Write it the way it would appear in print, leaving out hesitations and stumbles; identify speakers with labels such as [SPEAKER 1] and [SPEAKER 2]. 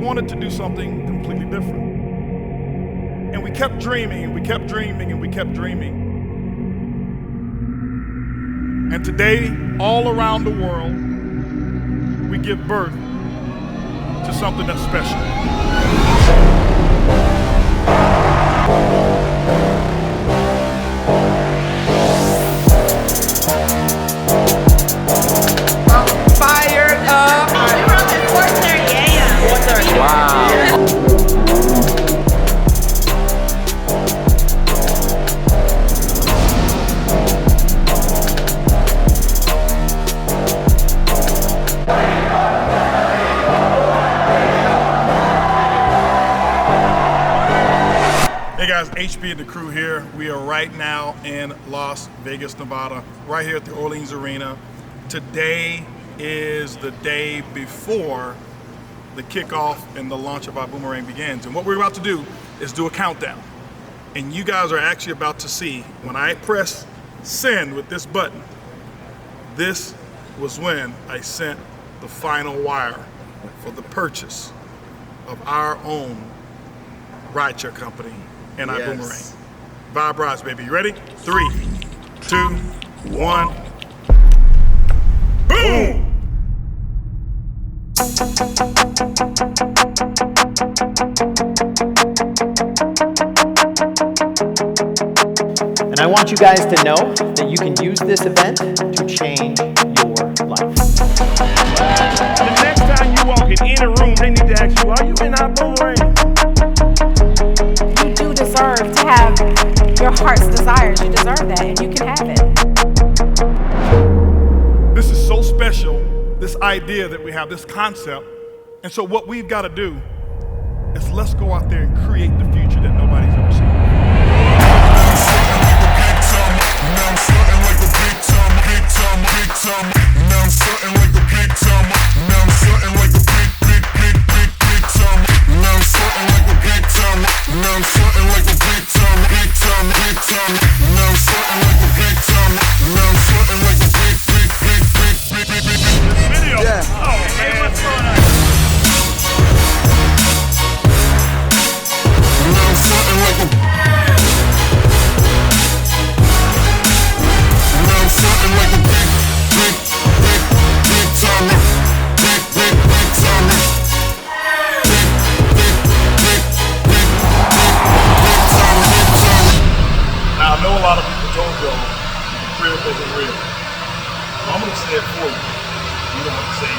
[SPEAKER 1] wanted to do something completely different. And we kept dreaming, and we kept dreaming, and we kept dreaming. And today, all around the world, we give birth to something that's special.
[SPEAKER 2] Fired up!
[SPEAKER 3] We're up at 4:30 a.m.
[SPEAKER 2] 4:30. Wow.
[SPEAKER 1] Hey guys, HB and the crew here. We are right now in Las Vegas, Nevada, right here at the Orleans Arena. Today is the day before the kickoff and the launch of IBUUMERANG begins. And what we're about to do is do a countdown. And you guys are actually about to see, when I press send with this button, this was when I sent the final wire for the purchase of our own rideshare company and IBUUMERANG. Vibe Rise, baby. You ready? 3, 2, 1. Boom!
[SPEAKER 4] And I want you guys to know that you can use this event to change your life.
[SPEAKER 5] The next time you walk in any room, they need to ask you, are you in IBUUMERANG?
[SPEAKER 6] You do deserve to have your heart's desires. You deserve that, and you can have it.
[SPEAKER 1] This is so special, this idea that we have, this concept. And so what we've got to do is let's go out there and create the future that nobody's ever seen. Now, I know a lot of people told y'all real wasn't real. So I'm going to say it for you. You don't have to say